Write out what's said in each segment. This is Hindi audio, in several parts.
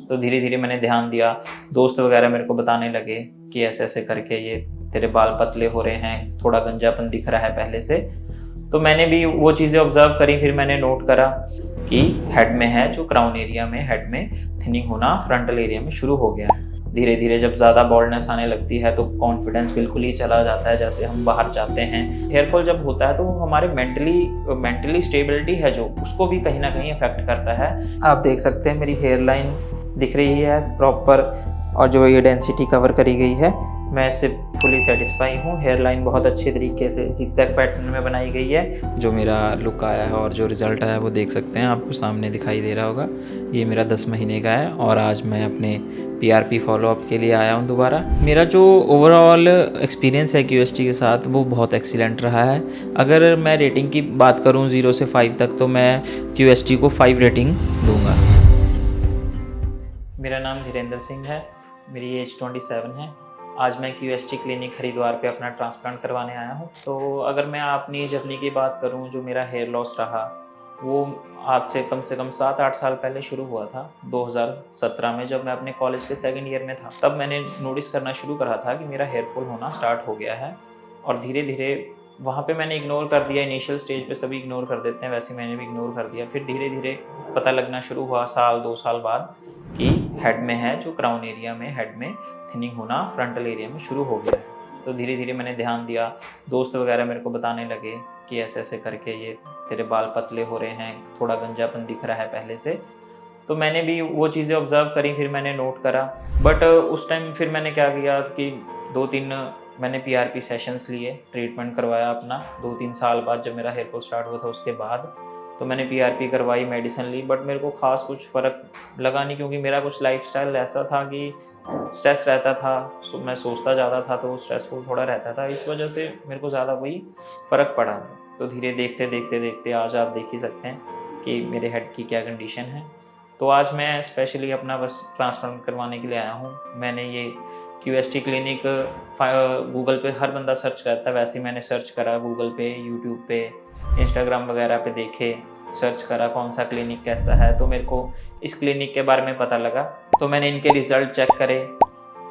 तो धीरे धीरे मैंने ध्यान दिया, दोस्त वगैरह मेरे को बताने लगे कि ऐसे ऐसे करके ये तेरे बाल पतले हो रहे हैं, थोड़ा गंजापन दिख रहा है पहले से। तो मैंने भी वो चीज़ें ऑब्जर्व करी, फिर मैंने नोट करा कि हेड में है, जो क्राउन एरिया में हेड में थिनिंग होना फ्रंटल एरिया में शुरू हो गया है। धीरे धीरे जब ज़्यादा बॉल्डनेस आने लगती है तो कॉन्फिडेंस बिल्कुल ही चला जाता है, जैसे हम बाहर जाते हैं। हेयर फॉल जब होता है तो वो हमारे मेंटली स्टेबिलिटी है जो, उसको भी कहीं ना कहीं अफेक्ट करता है। आप देख सकते हैं मेरी हेयर लाइन दिख रही है प्रॉपर, और जो ये डेंसिटी कवर करी गई है, मैं इससे फुली सेटिस्फाई हूँ। हेयर लाइन बहुत अच्छे तरीके से जिगजैग पैटर्न में बनाई गई है। जो मेरा लुक आया है और जो रिज़ल्ट आया है वो देख सकते हैं, आपको सामने दिखाई दे रहा होगा। ये मेरा 10 महीने का है और आज मैं अपने PRP फॉलोअप के लिए आया हूँ दोबारा। मेरा जो ओवरऑल एक्सपीरियंस है QST के साथ वो बहुत एक्सीलेंट रहा है। अगर मैं रेटिंग की बात करूँ 0 से 5 तक, तो मैं QST को 5 रेटिंग दूँगा। मेरा नाम धीरेंद्र सिंह है, मेरी एज 27 है। आज मैं QST क्लिनिक हरिद्वार पे अपना ट्रांसप्लांट करवाने आया हूँ। तो अगर मैं अपनी जर्नी की बात करूँ, जो मेरा हेयर लॉस रहा वो आज से कम 7-8 साल पहले शुरू हुआ था। 2017 में जब मैं अपने कॉलेज के सेकंड ईयर में था, तब मैंने नोटिस करना शुरू करा था कि मेरा हेयर फॉल होना स्टार्ट हो गया है। और धीरे धीरे वहाँ पे मैंने इग्नोर कर दिया। इनिशियल स्टेज पे सभी इग्नोर कर देते हैं, वैसे मैंने भी इग्नोर कर दिया। फिर धीरे धीरे पता लगना शुरू हुआ साल 2 साल बाद कि हेड में है, जो क्राउन एरिया में हेड में थिनिंग होना फ्रंटल एरिया में शुरू हो गया है। तो धीरे धीरे मैंने ध्यान दिया, दोस्त वगैरह मेरे को बताने लगे कि ऐसे ऐसे करके ये तेरे बाल पतले हो रहे हैं, थोड़ा गंजापन दिख रहा है पहले से। तो मैंने भी वो चीज़ें ऑब्जर्व करी, फिर मैंने नोट करा। बट उस टाइम फिर मैंने क्या किया कि 2-3 मैंने PRP सेशंस लिए, ट्रीटमेंट करवाया अपना। 2-3 साल बाद जब मेरा हेयर फॉल स्टार्ट हुआ था उसके बाद, तो मैंने PRP करवाई, मेडिसिन ली। बट मेरे को ख़ास कुछ फ़र्क लगा नहीं, क्योंकि मेरा कुछ लाइफ़स्टाइल ऐसा था कि स्ट्रेस रहता था। मैं सोचता ज़्यादा था तो स्ट्रेसफुल थोड़ा रहता था, इस वजह से मेरे को ज़्यादा कोई फ़र्क पड़ा नहीं। तो धीरे देखते आज आप देख ही सकते हैं कि मेरे हेड की क्या कंडीशन है। तो आज मैं स्पेशली अपना बस ट्रांसप्लांट करवाने के लिए आया हूँ। मैंने ये QST क्लिनिक गूगल पे हर बंदा सर्च करता है, वैसे ही मैंने सर्च करा गूगल पे, यूट्यूब पे, इंस्टाग्राम वगैरह पे देखे, सर्च करा कौन सा क्लिनिक कैसा है, तो मेरे को इस क्लिनिक के बारे में पता लगा। तो मैंने इनके रिज़ल्ट चेक करे,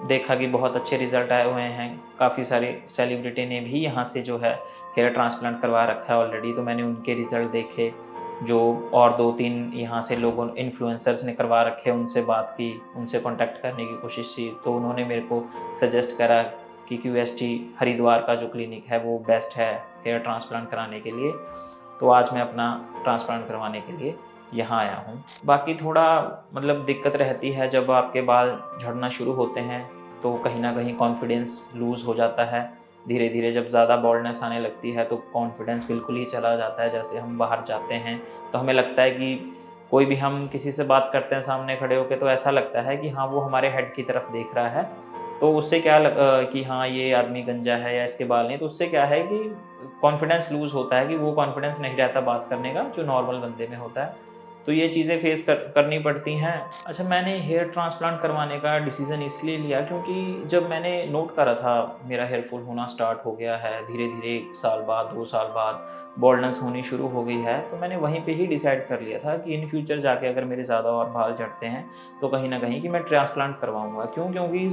देखा कि बहुत अच्छे रिज़ल्ट आए हुए हैं। काफ़ी सारे सेलिब्रिटी ने भी यहाँ से जो है हेयर ट्रांसप्लांट करवा रखा है ऑलरेडी, तो मैंने उनके रिज़ल्ट देखे। जो और 2-3 यहाँ से लोगों इन्फ्लुएंसर्स ने करवा रखे, उनसे बात की, उनसे कॉन्टैक्ट करने की कोशिश की, तो उन्होंने मेरे को सजेस्ट करा कि QST हरिद्वार का जो क्लिनिक है वो बेस्ट है हेयर ट्रांसप्लांट कराने के लिए। तो आज मैं अपना ट्रांसप्लांट करवाने के लिए यहाँ आया हूँ। बाकी थोड़ा मतलब दिक्कत रहती है, जब आपके बाल झड़ना शुरू होते हैं तो कहीं न कहीं कॉन्फिडेंस लूज़ हो जाता है। धीरे धीरे जब ज़्यादा बॉल्डनेस आने लगती है तो कॉन्फिडेंस बिल्कुल ही चला जाता है। जैसे हम बाहर जाते हैं तो हमें लगता है कि कोई भी हम किसी से बात करते हैं सामने खड़े होकर, तो ऐसा लगता है कि हाँ, वो हमारे हेड की तरफ देख रहा है। तो उससे क्या कि हाँ, ये आदमी गंजा है या इसके बाल नहीं, तो उससे क्या है कि कॉन्फिडेंस लूज़ होता है, कि वो कॉन्फिडेंस नहीं रहता बात करने का जो नॉर्मल बंदे में होता है। तो ये चीज़ें फेस करनी पड़ती हैं। अच्छा, मैंने हेयर ट्रांसप्लांट करवाने का डिसीज़न इसलिए लिया क्योंकि जब मैंने नोट करा था मेरा हेयर फॉल होना स्टार्ट हो गया है, धीरे-धीरे 1 साल बाद, 2 साल बाद बॉल्डनेस होनी शुरू हो गई है, तो मैंने वहीं पे ही डिसाइड कर लिया था कि इन फ्यूचर जाके अगर मेरे ज़्यादा और बाल झड़ते हैं, तो कहीं न कहीं कि मैं ट्रांसप्लांट करवाऊँगा। क्यों? क्योंकि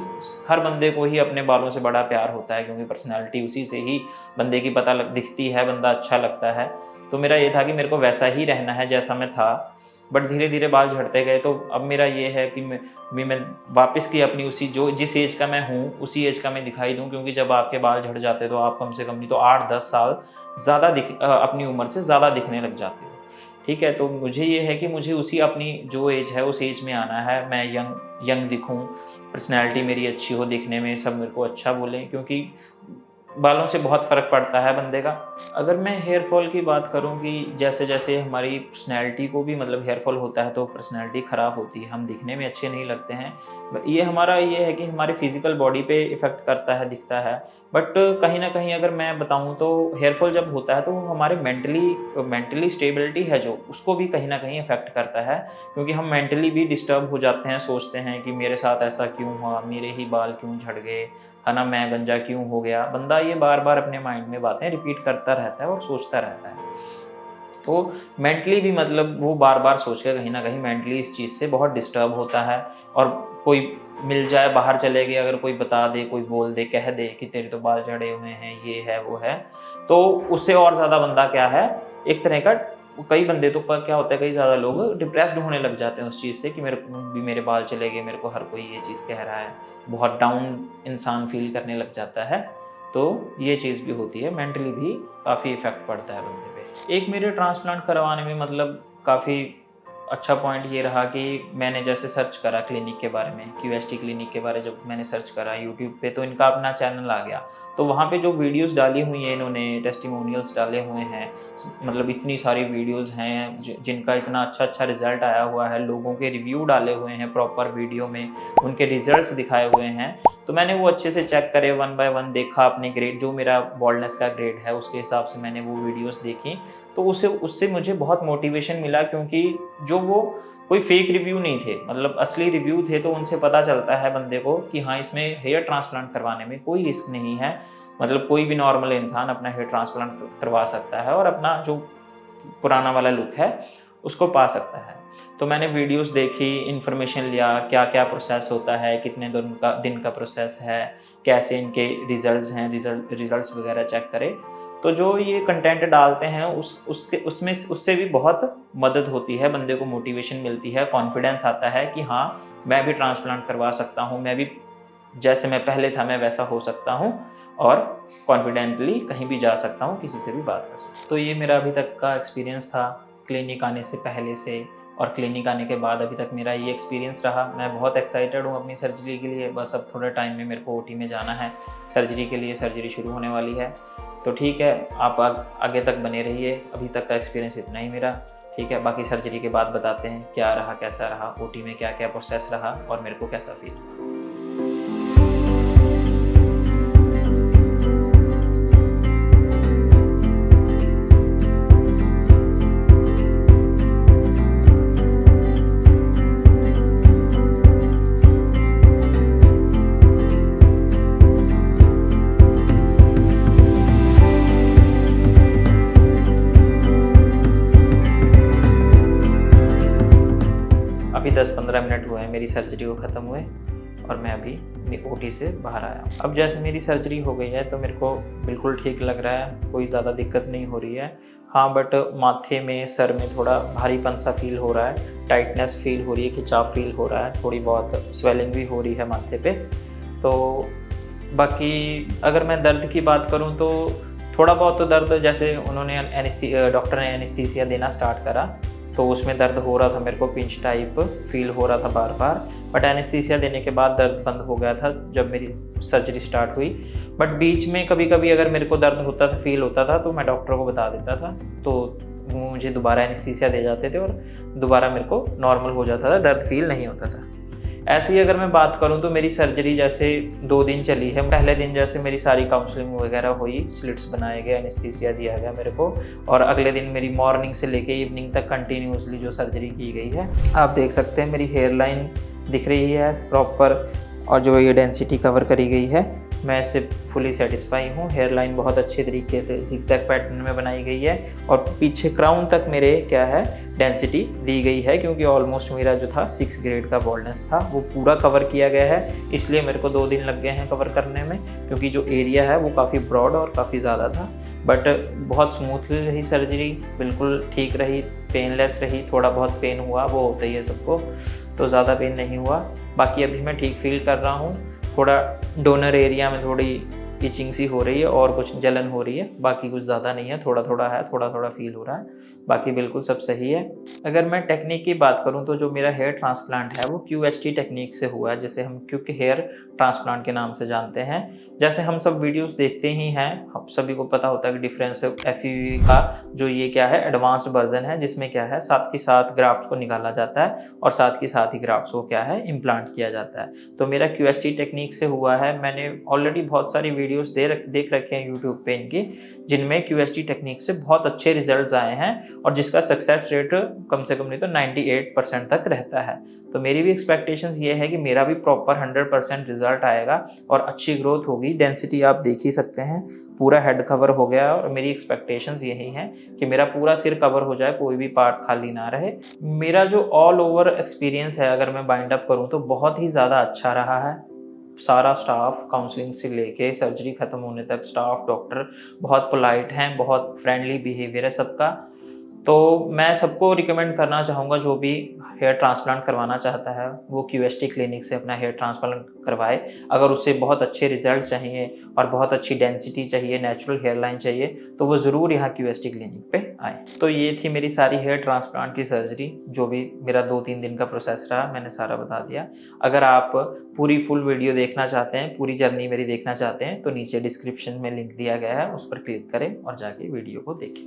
हर बंदे को ही अपने बालों से बड़ा प्यार होता है, क्योंकि पर्सनैलिटी उसी से ही बंदे की पता लग दिखती है, बंदा अच्छा लगता है। तो मेरा ये था कि मेरे को वैसा ही रहना है जैसा मैं था। बट धीरे-धीरे बाल झड़ते गए, तो अब मेरा ये है कि मैं वापस की अपनी उसी जो जिस एज का मैं हूँ, उसी एज का मैं दिखाई दूँ, क्योंकि जब आपके बाल झड़ जाते हैं तो आप कम से कम नहीं तो 8-10 साल ज़्यादा अपनी उम्र से ज़्यादा दिखने लग जाते हो। ठीक है? तो मुझे ये है कि मुझे उसी अपनी जो एज है उस एज में आना है। मैं यंग यंग दिखूँ, पर्सनैलिटी मेरी अच्छी हो दिखने में, सब मेरे को अच्छा बोलें, क्योंकि बालों से बहुत फ़र्क पड़ता है बंदे का। अगर मैं हेयर फॉल की बात करूँ कि जैसे-जैसे हमारी पर्सनैलिटी को भी मतलब हेयर फॉल होता है तो पर्सनैलिटी ख़राब होती है, हम दिखने में अच्छे नहीं लगते हैं। ये हमारा ये है कि हमारी फ़िज़िकल बॉडी पे इफ़ेक्ट करता है, दिखता है। बट कहीं न कहीं अगर मैं बताऊँ तो हेयर फॉल जब होता है तो वो हमारे मेंटली स्टेबिलिटी है जो, उसको भी कहीं न कहीं इफ़ेक्ट करता है। क्योंकि हम मेंटली भी डिस्टर्ब हो जाते हैं, सोचते हैं कि मेरे साथ ऐसा क्यों हुआ? मेरे ही बाल क्यों झड़ गए? है ना? मैं गंजा क्यों हो गया? बंदा ये बार-बार अपने माइंड में बातें रिपीट करता रहता है और सोचता रहता है। तो मेंटली भी मतलब वो बार-बार सोच के कहीं न कहीं मेंटली इस चीज़ से बहुत डिस्टर्ब होता है। और कोई मिल जाए, बाहर चले गए, अगर कोई बता दे, कोई बोल दे, कह दे कि तेरे तो बाल झड़े हुए हैं, ये है, वो है, तो उससे और ज़्यादा बंदा क्या है, एक तरह का, कई बंदे तो क्या होता है, कई ज़्यादा लोग डिप्रेस्ड होने लग जाते हैं उस चीज़ से कि मेरे बाल चले गए, मेरे को हर कोई ये चीज़ कह रहा है। बहुत डाउन इंसान फ़ील करने लग जाता है। तो ये चीज़ भी होती है, मेंटली भी काफ़ी इफ़ेक्ट पड़ता है बंदे पे। एक मेरे ट्रांसप्लांट करवाने में मतलब काफ़ी अच्छा पॉइंट ये रहा कि मैंने जैसे सर्च करा क्लिनिक के बारे में, क्यूएसटी क्लिनिक के बारे जब मैंने सर्च करा यूट्यूब पे, तो इनका अपना चैनल आ गया। तो वहाँ पे जो वीडियोज़ डाली हुई हैं इन्होंने, टेस्टिमोनियल्स डाले हुए हैं, मतलब इतनी सारी वीडियोज़ हैं जिनका इतना अच्छा रिज़ल्ट आया हुआ है, लोगों के रिव्यू डाले हुए हैं प्रॉपर वीडियो में, उनके रिज़ल्ट्स दिखाए हुए हैं। तो मैंने वो अच्छे से चेक करे, वन बाय वन देखा, अपने ग्रेड, जो मेरा बॉल्डनेस का ग्रेड है उसके हिसाब से मैंने वो वीडियोज़ देखी। तो उससे मुझे बहुत मोटिवेशन मिला, क्योंकि जो वो कोई फेक रिव्यू नहीं थे, मतलब असली रिव्यू थे। तो उनसे पता चलता है बंदे को कि हाँ, इसमें हेयर ट्रांसप्लांट करवाने में कोई रिस्क नहीं है। मतलब कोई भी नॉर्मल इंसान अपना हेयर ट्रांसप्लांट करवा सकता है और अपना जो पुराना वाला लुक है उसको पा सकता है। तो मैंने वीडियोस देखी, इन्फॉर्मेशन लिया, क्या-क्या प्रोसेस होता है, कितने दिन का प्रोसेस है, कैसे इनके रिज़ल्ट्स हैं, रिज़ल्ट्स वगैरह चेक करे। तो जो ये कंटेंट डालते हैं उसमें उससे भी बहुत मदद होती है, बंदे को मोटिवेशन मिलती है, कॉन्फिडेंस आता है कि हाँ, मैं भी ट्रांसप्लांट करवा सकता हूँ, मैं भी जैसे मैं पहले था मैं वैसा हो सकता हूँ और कॉन्फिडेंटली कहीं भी जा सकता हूँ, किसी से भी बात कर सकता हूँ। तो ये मेरा अभी तक का एक्सपीरियंस था, क्लिनिक आने से पहले से और क्लिनिक आने के बाद अभी तक मेरा ये एक्सपीरियंस रहा। मैं बहुत एक्साइटेड हूँ अपनी सर्जरी के लिए, बस अब थोड़े टाइम में मेरे को ओटी में जाना है सर्जरी के लिए, सर्जरी शुरू होने वाली है। तो ठीक है, आप आगे तक बने रहिए, अभी तक का एक्सपीरियंस इतना ही मेरा। ठीक है, बाकी सर्जरी के बाद बताते हैं क्या रहा, कैसा रहा, ओटी में क्या-क्या प्रोसेस रहा और मेरे को कैसा फ़ील हुआ। अभी 10-15 मिनट हुए हैं मेरी सर्जरी को ख़त्म हुए और मैं अभी ओटी से बाहर आया हूँ। अब जैसे मेरी सर्जरी हो गई है तो मेरे को बिल्कुल ठीक लग रहा है, कोई ज़्यादा दिक्कत नहीं हो रही है। हाँ, बट माथे में, सर में थोड़ा भारीपन सा फ़ील हो रहा है, टाइटनेस फ़ील हो रही है, खिंचाव फ़ील हो रहा है, थोड़ी बहुत स्वेलिंग भी हो रही है माथे पे। तो बाकी अगर मैं दर्द की बात करूँ तो थोड़ा बहुत तो दर्द, जैसे उन्होंने डॉक्टर ने एनेस्थीसिया देना स्टार्ट करा तो उसमें दर्द हो रहा था, मेरे को पिंच टाइप फ़ील हो रहा था बार-बार। बट एनेस्थीसिया देने के बाद दर्द बंद हो गया था जब मेरी सर्जरी स्टार्ट हुई। बट बीच में कभी-कभी अगर मेरे को दर्द होता था, फ़ील होता था, तो मैं डॉक्टर को बता देता था, तो वो मुझे दोबारा एनेस्थीसिया दे जाते थे और दोबारा मेरे को नॉर्मल हो जाता था, दर्द फ़ील नहीं होता था। ऐसे ही अगर मैं बात करूँ तो मेरी सर्जरी जैसे 2 दिन चली है। पहले दिन जैसे मेरी सारी काउंसलिंग वगैरह हुई, स्लिट्स बनाए गए, एनेस्थीसिया दिया गया मेरे को, और अगले दिन मेरी मॉर्निंग से लेके इवनिंग तक कंटिन्यूअसली जो सर्जरी की गई है। आप देख सकते हैं मेरी हेयर लाइन दिख रही है प्रॉपर, और जो ये डेंसिटी कवर करी गई है, मैं इससे फुली सेटिस्फाई हूँ। हेयर लाइन बहुत अच्छे तरीके से ज़िगज़ैग पैटर्न में बनाई गई है और पीछे क्राउन तक मेरे क्या है, डेंसिटी दी गई है, क्योंकि ऑलमोस्ट मेरा जो था 6 ग्रेड का बॉल्डनेस था वो पूरा कवर किया गया है। इसलिए मेरे को 2 दिन लग गए हैं कवर करने में, क्योंकि जो एरिया है वो काफ़ी ब्रॉड और काफ़ी ज़्यादा था। बट बहुत स्मूथली रही सर्जरी, बिल्कुल ठीक रही, पेनलेस रही। थोड़ा बहुत पेन हुआ, वो होता ही है सबको, तो ज़्यादा पेन नहीं हुआ। बाकी अभी मैं ठीक फील कर रहा हूँ। थोड़ा डोनर एरिया में थोड़ी इचिंग सी हो रही है और कुछ जलन हो रही है, बाकी कुछ ज़्यादा नहीं है, थोड़ा-थोड़ा है, थोड़ा-थोड़ा फ़ील हो रहा है, बाकी बिल्कुल सब सही है। अगर मैं टेक्निक की बात करूँ तो जो मेरा हेयर ट्रांसप्लांट है वो क्यूएचटी टेक्निक से हुआ है, जिसे हम क्विक हेयर ट्रांसप्लांट के नाम से जानते हैं। जैसे हम सब वीडियोस देखते ही हैं, हम सभी को पता होता है कि डिफरेंस एफयूवी का जो ये क्या है, एडवांस्ड वर्जन है, जिसमें क्या है, साथ के साथ ग्राफ्ट्स को निकाला जाता है और साथ के साथ ही ग्राफ्ट्स को क्या है, इम्प्लांट किया जाता है। तो मेरा क्यूएचटी टेक्निक से हुआ है। मैंने ऑलरेडी बहुत सारी वीडियो वीडियोस देख रखे हैं यूट्यूब पे इनकी, जिनमें क्यूएसटी टेक्निक से बहुत अच्छे रिजल्ट्स आए हैं और जिसका सक्सेस रेट कम से कम नहीं तो 98% तक रहता है। तो मेरी भी एक्सपेक्टेशंस ये है कि मेरा भी प्रॉपर 100% रिजल्ट आएगा और अच्छी ग्रोथ होगी। डेंसिटी आप देख ही सकते हैं, पूरा हेड कवर हो गया और मेरी एक्सपेक्टेशंस यही हैं कि मेरा पूरा सिर कवर हो जाए, कोई भी पार्ट खाली ना रहे। मेरा जो ऑल ओवर एक्सपीरियंस है अगर मैं बाइंड अप करूँ तो बहुत ही ज़्यादा अच्छा रहा है। सारा स्टाफ काउंसलिंग से लेके सर्जरी ख़त्म होने तक स्टाफ डॉक्टर बहुत पोलाइट हैं, बहुत फ्रेंडली बिहेवियर है सबका। तो मैं सबको रिकमेंड करना चाहूँगा जो भी हेयर ट्रांसप्लांट करवाना चाहता है वो क्यूएसटी क्लिनिक से अपना हेयर ट्रांसप्लांट करवाए। अगर उसे बहुत अच्छे रिजल्ट चाहिए और बहुत अच्छी डेंसिटी चाहिए, नेचुरल हेयर लाइन चाहिए, तो वो ज़रूर यहाँ क्यूएसटी क्लिनिक पे आए। तो ये थी मेरी सारी हेयर ट्रांसप्लांट की सर्जरी, जो भी मेरा 2-3 दिन का प्रोसेस रहा मैंने सारा बता दिया। अगर आप पूरी फुल वीडियो देखना चाहते हैं, पूरी जर्नी मेरी देखना चाहते हैं, तो नीचे डिस्क्रिप्शन में लिंक दिया गया है, उस पर क्लिक करें और जाके वीडियो को देखें।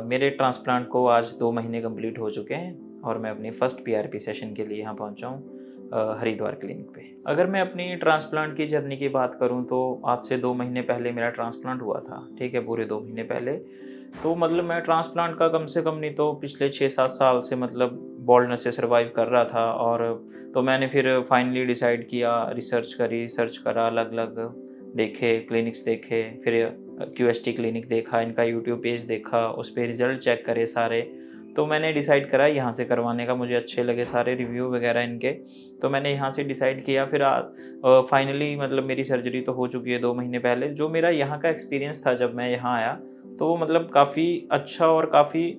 मेरे ट्रांसप्लांट को आज 2 महीने कंप्लीट हो चुके हैं और मैं अपनी फर्स्ट पीआरपी सेशन के लिए यहाँ पहुँचा हूँ हरिद्वार क्लिनिक पे। अगर मैं अपनी ट्रांसप्लांट की जर्नी की बात करूँ तो आज से 2 महीने पहले मेरा ट्रांसप्लांट हुआ था, ठीक है, पूरे 2 महीने पहले। तो मतलब मैं ट्रांसप्लांट का कम से कम नहीं तो पिछले 6-7 साल से मतलब बाल्डनेस से सर्वाइव कर रहा था। और तो मैंने फिर फाइनली डिसाइड किया, रिसर्च करी, सर्च करा, अलग-अलग देखे, क्लिनिक्स देखे, फिर क्यूएसटी क्लिनिक देखा, इनका यूट्यूब पेज देखा, उस पे रिज़ल्ट चेक करे सारे। तो मैंने डिसाइड करा यहाँ से करवाने का, मुझे अच्छे लगे सारे रिव्यू वगैरह इनके, तो मैंने यहाँ से डिसाइड किया। फिर फाइनली मतलब मेरी सर्जरी तो हो चुकी है 2 महीने पहले। जो मेरा यहाँ का एक्सपीरियंस था जब मैं यहाँ आया, तो वो मतलब काफ़ी अच्छा और काफ़ी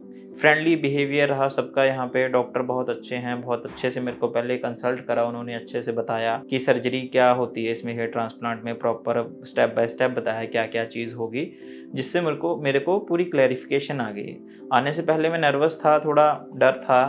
फ्रेंडली बिहेवियर रहा सबका। यहाँ पे डॉक्टर बहुत अच्छे हैं, बहुत अच्छे से मेरे को पहले कंसल्ट करा, उन्होंने अच्छे से बताया कि सर्जरी क्या होती है इसमें, हेयर ट्रांसप्लांट में प्रॉपर स्टेप बाय स्टेप बताया क्या-क्या चीज़ होगी, जिससे मेरे को पूरी क्लैरिफ़िकेशन आ गई। आने से पहले मैं नर्वस था, थोड़ा डर था,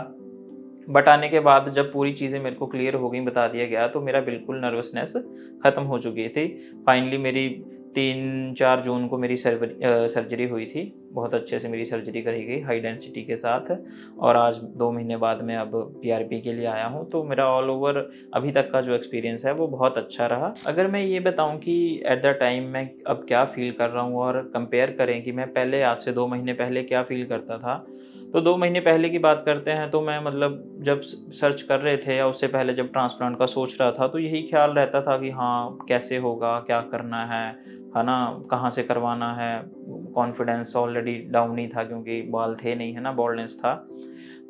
बट आने के बाद जब पूरी चीज़ें मेरे को क्लियर हो गई, बता दिया गया, तो मेरा बिल्कुल नर्वसनेस ख़त्म हो चुकी थी। फाइनली मेरी 3-4 जून को मेरी सर्जरी हुई थी। बहुत अच्छे से मेरी सर्जरी करी गई हाई डेंसिटी के साथ और आज 2 महीने बाद मैं अब पीआरपी के लिए आया हूँ। तो मेरा ऑल ओवर अभी तक का जो एक्सपीरियंस है वो बहुत अच्छा रहा। अगर मैं ये बताऊँ कि एट द टाइम मैं अब क्या फ़ील कर रहा हूँ और कंपेयर करें कि मैं पहले आज से 2 महीने पहले क्या फ़ील करता था, तो 2 महीने पहले की बात करते हैं तो मैं मतलब जब सर्च कर रहे थे या उससे पहले जब ट्रांसप्लांट का सोच रहा था, तो यही ख्याल रहता था कि हाँ, कैसे होगा, क्या करना है ना? कहाँ से करवाना है? कॉन्फिडेंस ऑलरेडी डाउन ही था क्योंकि बाल थे नहीं, है ना? बाल्डनेस था।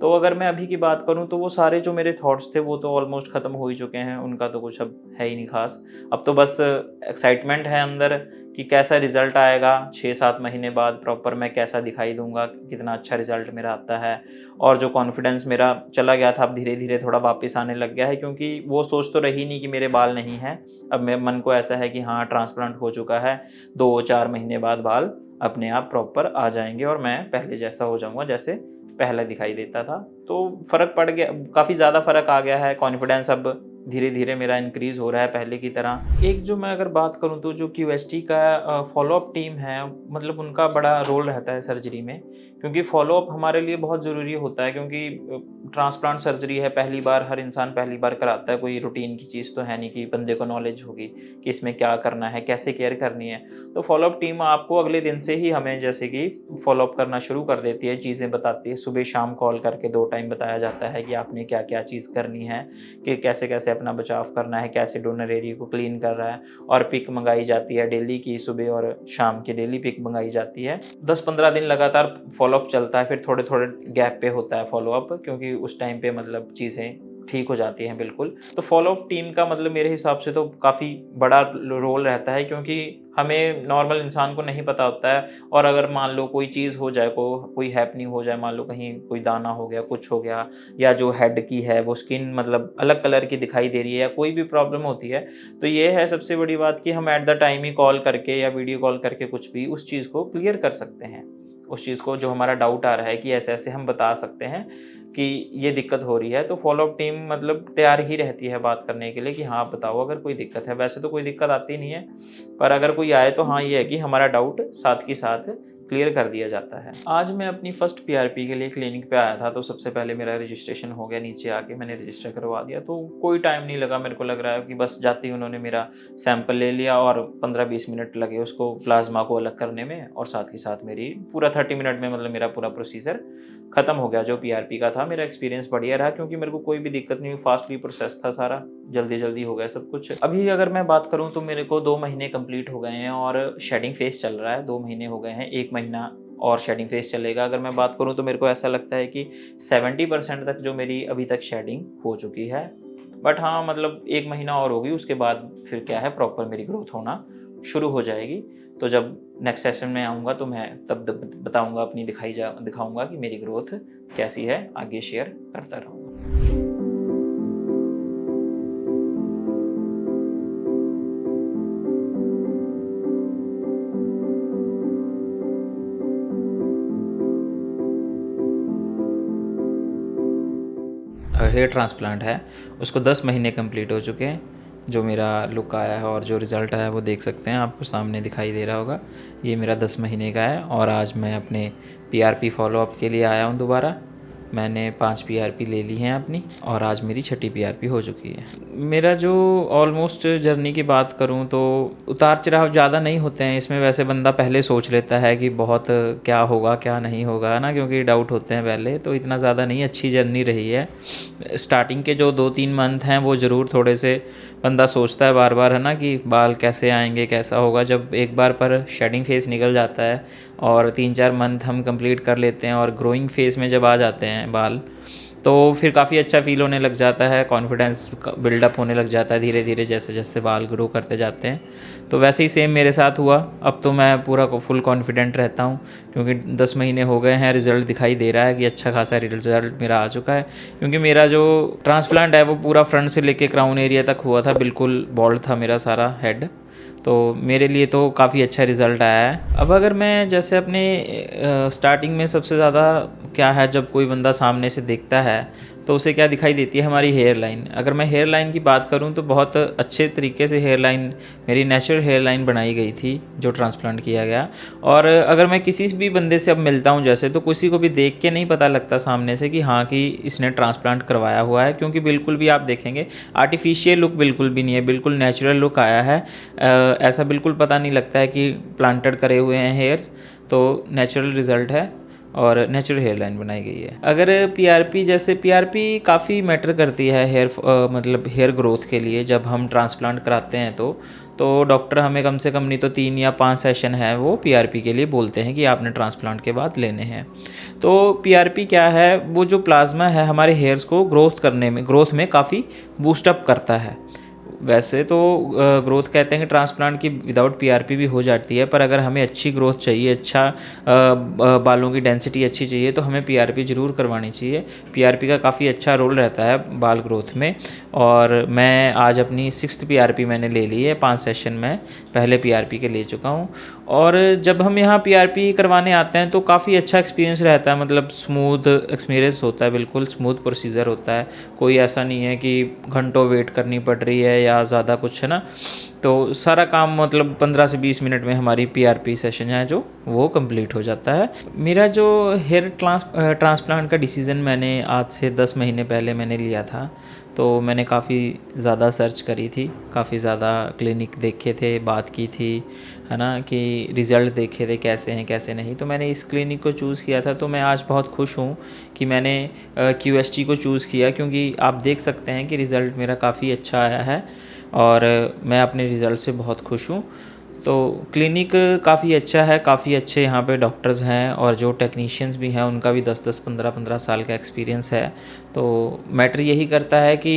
तो अगर मैं अभी की बात करूँ तो वो सारे जो मेरे थॉट्स थे वो तो ऑलमोस्ट ख़त्म हो ही चुके हैं, उनका तो कुछ अब है ही नहीं ख़ास। अब तो बस एक्साइटमेंट है अंदर कि कैसा रिज़ल्ट आएगा 6-7 महीने बाद, प्रॉपर मैं कैसा दिखाई दूँगा, कितना अच्छा रिज़ल्ट मेरा आता है। और जो कॉन्फिडेंस मेरा चला गया था अब धीरे-धीरे थोड़ा वापस आने लग गया है, क्योंकि वो सोच तो रही नहीं कि मेरे बाल नहीं हैं। अब मेरे मन को ऐसा है कि हाँ, ट्रांसप्लांट हो चुका है, 2-4 महीने बाद बाल अपने आप प्रॉपर आ जाएँगे और मैं पहले जैसा हो जाऊँगा जैसे पहले दिखाई देता था। तो फ़र्क पड़ गया, काफ़ी ज़्यादा फ़र्क आ गया है, कॉन्फिडेंस अब धीरे-धीरे मेरा इंक्रीज़ हो रहा है पहले की तरह। एक जो मैं अगर बात करूँ तो जो क्यूएसटी का फ़ॉलो-अप टीम है, मतलब उनका बड़ा रोल रहता है सर्जरी में, क्योंकि फ़ॉलो-अप हमारे लिए बहुत ज़रूरी होता है, क्योंकि ट्रांसप्लांट सर्जरी है, पहली बार हर इंसान पहली बार कराता है, कोई रूटीन की चीज़ तो है नहीं कि बंदे को नॉलेज होगी कि इसमें क्या करना है, कैसे केयर करनी है। तो फ़ॉलो-अप टीम आपको अगले दिन से ही हमें जैसे कि फ़ॉलो-अप करना शुरू कर देती है, चीज़ें बताती है। सुबह-शाम कॉल करके 2 टाइम बताया जाता है कि आपने क्या-क्या चीज़ करनी है, कि कैसे-कैसे अपना बचाव करना है, कैसे डोनर एरिया को क्लीन कर रहा है। और पिक मँगाई जाती है डेली की, सुबह और शाम की डेली पिक मँगाई जाती है। 10-15 दिन लगातार फ़ॉलो-अप चलता है, फिर थोड़े-थोड़े गैप पे होता है फ़ॉलो-अप, क्योंकि उस टाइम पे मतलब चीज़ें ठीक हो जाती हैं बिल्कुल। तो फ़ॉलो-अप टीम का मतलब मेरे हिसाब से तो काफ़ी बड़ा रोल रहता है, क्योंकि हमें नॉर्मल इंसान को नहीं पता होता है, और अगर मान लो कोई चीज़ हो जाए, कोई हैपनिंग हो जाए, मान लो कहीं कोई दाना हो गया, कुछ हो गया, या जो हेड की है वो स्किन मतलब अलग कलर की दिखाई दे रही है, या कोई भी प्रॉब्लम होती है, तो ये है सबसे बड़ी बात कि हम at the time he call करके या वीडियो कॉल करके कुछ भी उस चीज़ को क्लियर कर सकते हैं। उस चीज़ को जो हमारा डाउट आ रहा है कि ऐसे-ऐसे हम बता सकते हैं। कि ये दिक्कत हो रही है, तो फ़ॉलो-अप टीम मतलब तैयार ही रहती है बात करने के लिए कि हाँ, आप बताओ अगर कोई दिक्कत है। वैसे तो कोई दिक्कत आती नहीं है, पर अगर कोई आए तो हाँ, ये है कि हमारा डाउट साथ के साथ क्लियर कर दिया जाता है। आज मैं अपनी फर्स्ट पीआरपी के लिए क्लिनिक पे आया था, तो सबसे पहले मेरा रजिस्ट्रेशन हो गया, नीचे आके मैंने रजिस्टर करवा दिया, तो कोई टाइम नहीं लगा। मेरे को लग रहा है कि बस जाते ही उन्होंने मेरा सैंपल ले लिया और 15-20 मिनट लगे उसको प्लाज़्मा को अलग करने में, और साथ ही साथ मेरी पूरा 30 मिनट में मतलब मेरा पूरा प्रोसीजर खत्म हो गया जो पीआरपी का था। मेरा एक्सपीरियंस बढ़िया रहा क्योंकि मेरे को कोई भी दिक्कत नहीं हुई, फास्टली प्रोसेस था सारा, जल्दी-जल्दी हो गया सब कुछ। अभी अगर मैं बात करूँ तो मेरे को 2 महीने कंप्लीट हो गए हैं और शेडिंग फेज़ चल रहा है, 2 महीने हो गए हैं, 1 महीना और शेडिंग फेज़ चलेगा। अगर मैं बात करूँ तो मेरे को ऐसा लगता है कि 70% तक जो मेरी अभी तक शेडिंग हो चुकी है। बट हाँ, मतलब 1 महीना और होगी, उसके बाद फिर क्या है प्रॉपर मेरी ग्रोथ होना शुरू हो जाएगी। तो जब नेक्स्ट सेशन में आऊँगा तो मैं तब बताऊँगा, अपनी दिखाऊँगा कि मेरी ग्रोथ कैसी है, आगे शेयर करता रहूँगा। हेयर ट्रांसप्लांट है, उसको 10 महीने कंप्लीट हो चुके हैं। जो मेरा लुक आया है और जो रिज़ल्ट आया है वो देख सकते हैं, आपको सामने दिखाई दे रहा होगा। ये मेरा 10 महीने का है और आज मैं अपने पीआरपी फ़ॉलोअप के लिए आया हूँ दोबारा। मैंने 5 पीआरपी ले ली हैं अपनी और आज मेरी छठी पीआरपी हो चुकी है। मेरा जो ऑलमोस्ट जर्नी की बात करूँ तो उतार-चढ़ाव ज़्यादा नहीं होते हैं इसमें। वैसे बंदा पहले सोच लेता है कि बहुत क्या होगा, क्या नहीं होगा, है ना? क्योंकि डाउट होते हैं पहले, तो इतना ज़्यादा नहीं, अच्छी जर्नी रही है। स्टार्टिंग के जो 2-3 मंथ हैं वो ज़रूर थोड़े से बंदा सोचता है बार-बार, है ना, कि बाल कैसे आएँगे, कैसा होगा। जब एक बार पर शेडिंग फ़ेज़ निकल जाता है और 3-4 मंथ हम कंप्लीट कर लेते हैं और ग्रोइंग फ़ेज़ में जब आ जाते हैं बाल, तो फिर काफ़ी अच्छा फ़ील होने लग जाता है, कॉन्फिडेंस बिल्डअप होने लग जाता है धीरे-धीरे जैसे-जैसे बाल ग्रो करते जाते हैं। तो वैसे ही सेम मेरे साथ हुआ। अब तो मैं पूरा फुल कॉन्फिडेंट रहता हूँ क्योंकि 10 महीने हो गए हैं, रिज़ल्ट दिखाई दे रहा है कि अच्छा खासा रिज़ल्ट मेरा आ चुका है। क्योंकि मेरा जो ट्रांसप्लांट है वो पूरा फ्रंट से लेके क्राउन एरिया तक हुआ था, बिल्कुल बॉल्ड था मेरा सारा हेड। तो मेरे लिए तो काफ़ी अच्छा रिज़ल्ट आया है। अब अगर मैं जैसे अपने स्टार्टिंग में सबसे ज़्यादा क्या है, जब कोई बंदा सामने से देखता है तो उसे क्या दिखाई देती है, हमारी हेयर लाइन। अगर मैं हेयर लाइन की बात करूं तो बहुत अच्छे तरीके से हेयर लाइन, मेरी नेचुरल हेयर लाइन बनाई गई थी जो ट्रांसप्लांट किया गया। और अगर मैं किसी भी बंदे से अब मिलता हूं जैसे, तो किसी को भी देख के नहीं पता लगता सामने से कि हाँ कि इसने ट्रांसप्लांट करवाया हुआ है, क्योंकि बिल्कुल भी आप देखेंगे आर्टिफिशियल लुक बिल्कुल भी नहीं है, बिल्कुल नेचुरल लुक आया है। ऐसा बिल्कुल पता नहीं लगता है कि प्लांटेड करे हुए हैं हेयर्स। तो नेचुरल रिज़ल्ट है और नेचुरल हेयर लाइन बनाई गई है। अगर पीआरपी, जैसे पीआरपी काफ़ी मैटर करती है मतलब हेयर ग्रोथ के लिए। जब हम ट्रांसप्लांट कराते हैं तो डॉक्टर हमें कम से कम नहीं तो 3 या 5 सेशन है वो पीआरपी के लिए बोलते हैं कि आपने ट्रांसप्लांट के बाद लेने हैं। तो पीआरपी क्या है, वो जो प्लाज्मा है हमारे हेयर्स को ग्रोथ में काफ़ी बूस्टअप करता है। वैसे तो ग्रोथ कहते हैं कि ट्रांसप्लांट की विदाउट पीआरपी भी हो जाती है, पर अगर हमें अच्छी ग्रोथ चाहिए, अच्छा बालों की डेंसिटी अच्छी चाहिए, तो हमें पीआरपी ज़रूर करवानी चाहिए। पीआरपी का काफ़ी अच्छा रोल रहता है बाल ग्रोथ में। और मैं आज अपनी 6th पीआरपी मैंने ले ली है, 5 सेशन में पहले पीआरपी के ले चुका हूँ। और जब हम यहाँ पीआरपी करवाने आते हैं तो काफ़ी अच्छा एक्सपीरियंस रहता है, मतलब स्मूथ एक्सपीरियंस होता है, बिल्कुल स्मूथ प्रोसीजर होता है। कोई ऐसा नहीं है कि घंटों वेट करनी पड़ रही है या ज़्यादा कुछ, है ना। तो सारा काम मतलब 15 से 20 मिनट में हमारी पीआरपी सेशन है जो वो कंप्लीट हो जाता है। मेरा जो हेयर ट्रांसप्लांट का डिसीज़न मैंने आज से 10 महीने पहले मैंने लिया था। तो मैंने काफ़ी ज़्यादा सर्च करी थी, काफ़ी ज़्यादा क्लिनिक देखे थे, बात की थी, है ना, कि रिज़ल्ट देखे थे कैसे हैं कैसे नहीं। तो मैंने इस क्लिनिक को चूज़ किया था। तो मैं आज बहुत खुश हूँ कि मैंने QST को चूज़ किया, क्योंकि आप देख सकते हैं कि रिज़ल्ट मेरा काफ़ी अच्छा आया है और मैं अपने रिज़ल्ट से बहुत खुश हूँ। तो क्लिनिक काफ़ी अच्छा है, काफ़ी अच्छे यहाँ पे डॉक्टर्स हैं और जो टेक्नीशियंस भी हैं उनका भी 10-10, 15-15 साल का एक्सपीरियंस है। तो मैटर यही करता है कि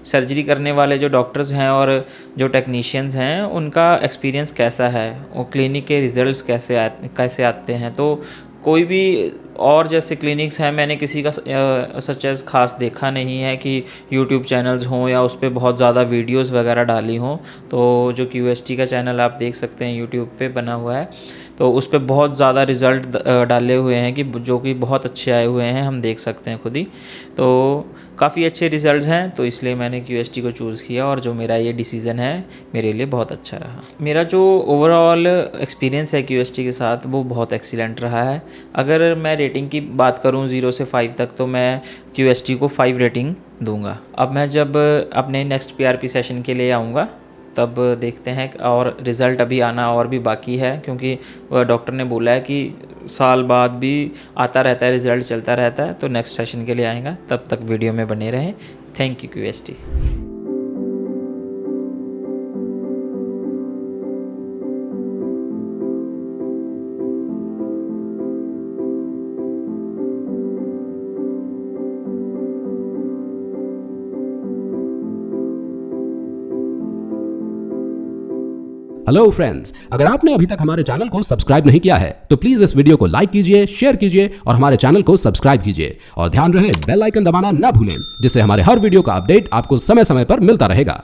सर्जरी करने वाले जो डॉक्टर्स हैं और जो टेक्नीशियंस हैं उनका एक्सपीरियंस कैसा है, वो क्लिनिक के रिज़ल्ट्स कैसे आते हैं। तो कोई भी और जैसे क्लिनिक्स हैं, मैंने किसी का सच एज़ ख़ास देखा नहीं है कि यूट्यूब चैनल्स हों या उस पे बहुत ज़्यादा वीडियोस वगैरह डाली हों। तो जो QST का चैनल आप देख सकते हैं यूट्यूब पे बना हुआ है, तो उस पे बहुत ज़्यादा रिज़ल्ट डाले हुए हैं कि जो कि बहुत अच्छे आए हुए हैं, हम देख सकते हैं खुद ही। तो काफ़ी अच्छे रिज़ल्ट्स हैं, तो इसलिए मैंने QST को चूज़ किया और जो मेरा ये डिसीज़न है मेरे लिए बहुत अच्छा रहा। मेरा जो ओवरऑल एक्सपीरियंस है QST के साथ वो बहुत एक्सीलेंट रहा है। अगर मैं रेटिंग की बात करूँ 0 से 5 तक, तो मैं QST को 5 रेटिंग दूंगा। अब मैं जब अपने नेक्स्ट PRP सेशन के लिए आऊँगा तब देखते हैं, और रिज़ल्ट अभी आना और भी बाकी है, क्योंकि डॉक्टर ने बोला है कि साल बाद भी आता रहता है, रिज़ल्ट चलता रहता है। तो नेक्स्ट सेशन के लिए आएगा, तब तक वीडियो में बने रहें। Thank you QST। Hello friends, अगर आपने अभी तक हमारे चैनल को सब्सक्राइब नहीं किया है तो प्लीज इस वीडियो को लाइक कीजिए, शेयर कीजिए और हमारे चैनल को सब्सक्राइब कीजिए। और ध्यान रहे बेल आइकन दबाना ना भूलें, जिससे हमारे हर वीडियो का अपडेट आपको समय समय पर मिलता रहेगा।